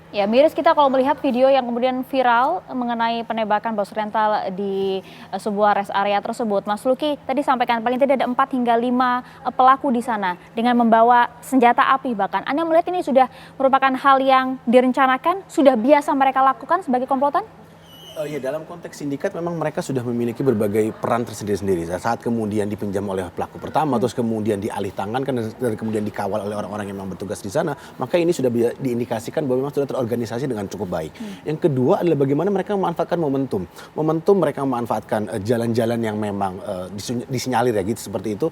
Ya, miris kita kalau melihat video yang kemudian viral mengenai penembakan bos rental di sebuah rest area tersebut. Mas Luki tadi sampaikan paling tidak ada 4 hingga 5 pelaku di sana dengan membawa senjata api bahkan. Anda melihat ini sudah merupakan hal yang direncanakan, sudah biasa mereka lakukan sebagai komplotan? Ya, dalam konteks sindikat memang mereka sudah memiliki berbagai peran tersendiri-sendiri. Saat kemudian dipinjam oleh pelaku pertama, terus kemudian dialih tangankan dan kemudian dikawal oleh orang-orang yang memang bertugas di sana, maka ini sudah diindikasikan bahwa memang sudah terorganisasi dengan cukup baik. Yang kedua adalah bagaimana mereka memanfaatkan momentum. Momentum mereka memanfaatkan jalan-jalan yang memang disinyalir ya gitu seperti itu,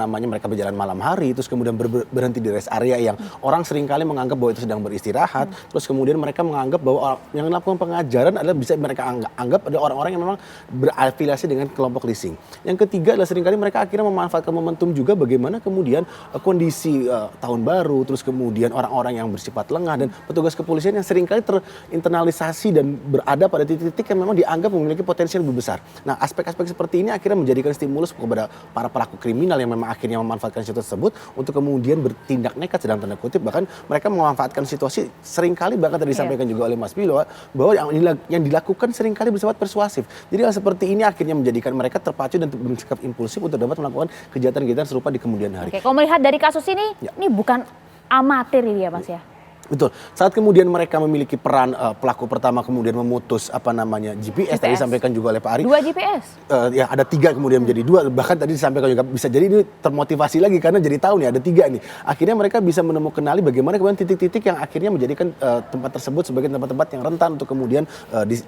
mereka berjalan malam hari, terus kemudian berhenti di rest area yang orang seringkali menganggap bahwa itu sedang beristirahat, terus kemudian mereka menganggap bahwa yang melakukan pengajaran adalah bisa mereka anggap ada orang-orang yang memang berafiliasi dengan kelompok leasing. Yang ketiga adalah seringkali mereka akhirnya memanfaatkan momentum juga bagaimana kemudian kondisi tahun baru, terus kemudian orang-orang yang bersifat lengah dan petugas kepolisian yang seringkali terinternalisasi dan berada pada titik-titik yang memang dianggap memiliki potensi yang lebih besar. Nah, aspek-aspek seperti ini akhirnya menjadikan stimulus kepada para pelaku kriminal yang memang akhirnya memanfaatkan situasi tersebut untuk kemudian bertindak nekat dalam tanda kutip, bahkan mereka memanfaatkan situasi seringkali bahkan tadi disampaikan juga oleh Mas Bilo bahwa yang dilakukan seringkali bersifat persuasif. Jadi hal seperti ini akhirnya menjadikan mereka terpacu dan bersikap impulsif untuk dapat melakukan kejahatan-kejahatan serupa di kemudian hari. Oke, kalau melihat dari kasus ini, ini bukan amatir ini ya Mas ya? Betul. Saat kemudian mereka memiliki peran pelaku pertama kemudian memutus GPS tadi disampaikan juga oleh Pak Ari. 2 GPS? Ya ada 3 kemudian menjadi 2, bahkan tadi disampaikan juga bisa jadi ini termotivasi lagi karena jadi tahu nih ada 3 nih. Akhirnya mereka bisa menemukan bagaimana kemudian titik-titik yang akhirnya menjadikan tempat tersebut sebagai tempat-tempat yang rentan untuk kemudian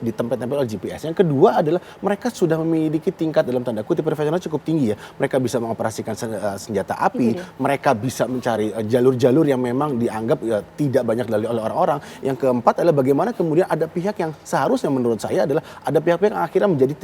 ditempel oleh GPS. Yang kedua adalah mereka sudah memiliki tingkat dalam tanda kutip profesional cukup tinggi ya. Mereka bisa mengoperasikan senjata api, mereka bisa mencari jalur-jalur yang memang dianggap tidak banyak dari oleh orang-orang. Yang keempat adalah bagaimana kemudian ada pihak yang seharusnya menurut saya adalah ada pihak-pihak yang akhirnya menjadi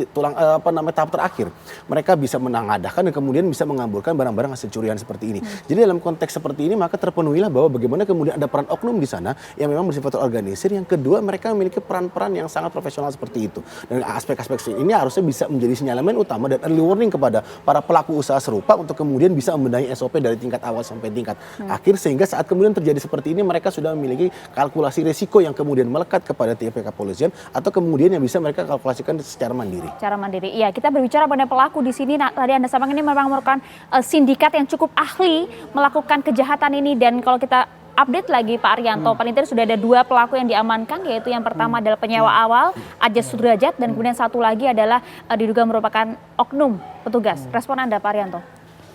tahap terakhir. Mereka bisa menengadahkan dan kemudian bisa mengamburkan barang-barang hasil curian seperti ini. Jadi dalam konteks seperti ini maka terpenuhilah bahwa bagaimana kemudian ada peran oknum di sana yang memang bersifat terorganisir. Yang kedua mereka memiliki peran-peran yang sangat profesional seperti itu. Dan aspek-aspek ini harusnya bisa menjadi sinyalemen utama dan early warning kepada para pelaku usaha serupa untuk kemudian bisa membenahi SOP dari tingkat awal sampai tingkat akhir sehingga saat kemudian terjadi seperti ini mereka sudah memiliki kalkulasi risiko yang kemudian melekat kepada pihak kepolisian atau kemudian yang bisa mereka kalkulasikan secara mandiri. Secara mandiri. Iya, kita berbicara pada pelaku di sini. Nah, tadi Anda sampaikan ini memang merupakan sindikat yang cukup ahli melakukan kejahatan ini dan kalau kita update lagi Pak Arianto, paling tidak sudah ada 2 pelaku yang diamankan, yaitu yang pertama adalah penyewa awal Ajas Sudrajat dan kemudian satu lagi adalah diduga merupakan oknum petugas. Respon Anda Pak Arianto?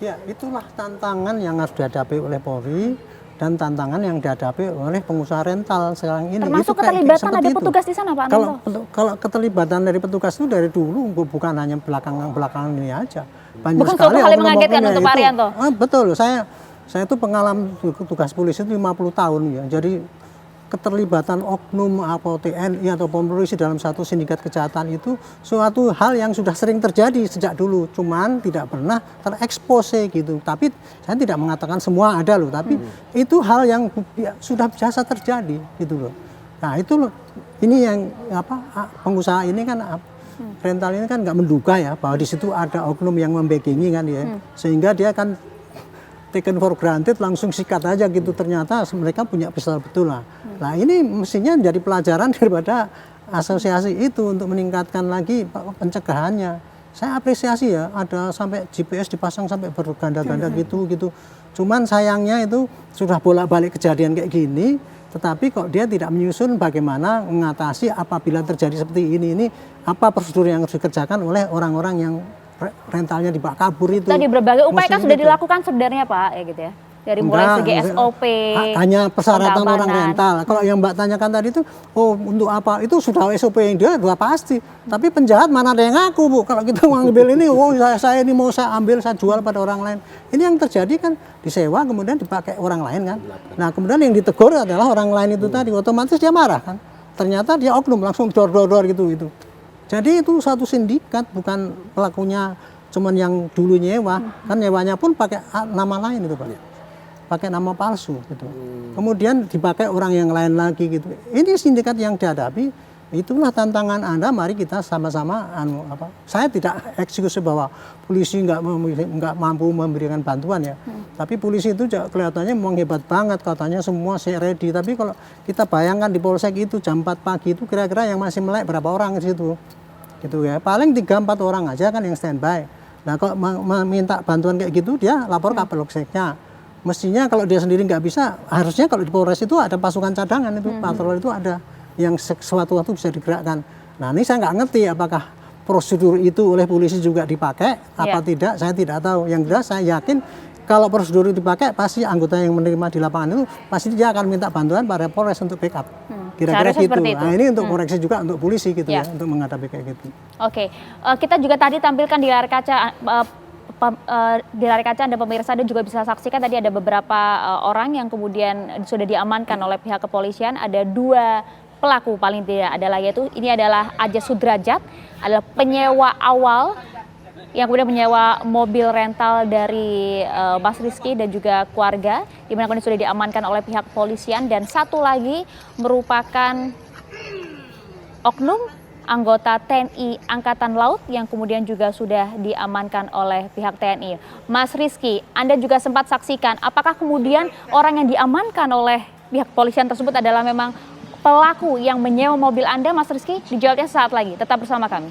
Ya, itulah tantangan yang harus dihadapi oleh Polri dan tantangan yang dihadapi oleh pengusaha rental sekarang ini. Termasuk itu keterlibatan ada petugas di sana Pak Arianto? Kalau keterlibatan dari petugas itu dari dulu, bukan hanya belakangan ini aja. Banyak bukan sekali suatu hal yang mengagetkan untuk Pak Arianto? Betul, saya itu pengalaman tugas polisi itu 50 tahun ya. Jadi keterlibatan oknum atau TNI atau polisi dalam satu sindikat kejahatan itu suatu hal yang sudah sering terjadi sejak dulu, cuman tidak pernah terekspose gitu. Tapi saya tidak mengatakan semua ada loh, tapi itu hal yang sudah biasa terjadi gitu loh. Nah itu loh, ini yang pengusaha ini kan rental ini kan nggak menduga ya bahwa di situ ada oknum yang membackingi kan ya, sehingga dia kan taken for granted langsung sikat aja gitu, ternyata mereka punya pistol betul lah. Nah ini mestinya menjadi pelajaran daripada asosiasi itu untuk meningkatkan lagi pencegahannya. Saya apresiasi ya ada sampai GPS dipasang sampai berganda-ganda gitu. Cuman sayangnya itu sudah bolak-balik kejadian kayak gini, tetapi kok dia tidak menyusun bagaimana mengatasi apabila terjadi seperti ini apa prosedur yang harus dikerjakan oleh orang-orang yang rentalnya dibawa kabur itu. Tadi berbagai upaya kan sudah dilakukan sebenarnya Pak ya gitu ya. Dari mulai segi SOP. Hanya persyaratan orang rental. Kalau yang Mbak tanyakan tadi itu, untuk apa? Itu sudah SOP yang dia sudah pasti. Tapi penjahat mana ada yang ngaku Bu? Kalau kita mengambil ini, saya ini mau saya ambil, saya jual pada orang lain. Ini yang terjadi kan disewa kemudian dipakai orang lain kan. Nah kemudian yang ditegur adalah orang lain itu tadi. Otomatis dia marah kan. Ternyata dia oknum langsung dor-dor gitu. Jadi itu satu sindikat, bukan pelakunya cuman yang dulu nyewa, kan nyewanya pun pakai nama lain itu Pak. Pakai nama palsu gitu. Kemudian dipakai orang yang lain lagi gitu. Ini sindikat yang dihadapi Itulah tantangan Anda, mari kita sama-sama saya tidak eksekusi bahwa polisi nggak mampu memberikan bantuan ya. Tapi polisi itu kelihatannya memang hebat banget, katanya semua ready. Tapi kalau kita bayangkan di Polsek itu jam 4 pagi itu kira-kira yang masih melek berapa orang di situ. Gitu ya. Paling 3-4 orang aja kan yang standby. Nah, kalau meminta bantuan kayak gitu dia lapor ke Kapolseknya. Mestinya kalau dia sendiri nggak bisa, harusnya kalau di Polres itu ada pasukan cadangan itu, patroli itu ada yang sewaktu waktu bisa digerakkan. Nah, ini saya nggak ngerti apakah prosedur itu oleh polisi juga dipakai apa tidak, saya tidak tahu. Yang jelas saya yakin kalau prosedur itu dipakai, pasti anggota yang menerima di lapangan itu pasti dia akan minta bantuan pada Polres untuk backup. Kira-kira gitu. Nah, ini untuk koreksi juga untuk polisi gitu ya, untuk menghadapi kayak gitu. Oke, kita juga tadi tampilkan di layar kaca. Di layar kaca Anda pemirsa Anda juga bisa saksikan tadi ada beberapa orang yang kemudian sudah diamankan oleh pihak kepolisian. Ada 2 pelaku paling tidak adalah, yaitu ini adalah Aja Sudrajat, adalah penyewa awal yang kemudian menyewa mobil rental dari Mas Rizky dan juga keluarga, di mana kemudian sudah diamankan oleh pihak kepolisian. Dan satu lagi merupakan oknum anggota TNI Angkatan Laut yang kemudian juga sudah diamankan oleh pihak TNI. Mas Rizky, Anda juga sempat saksikan, apakah kemudian orang yang diamankan oleh pihak kepolisian tersebut adalah memang pelaku yang menyewa mobil Anda, Mas Rizky? Dijawabnya saat lagi, tetap bersama kami.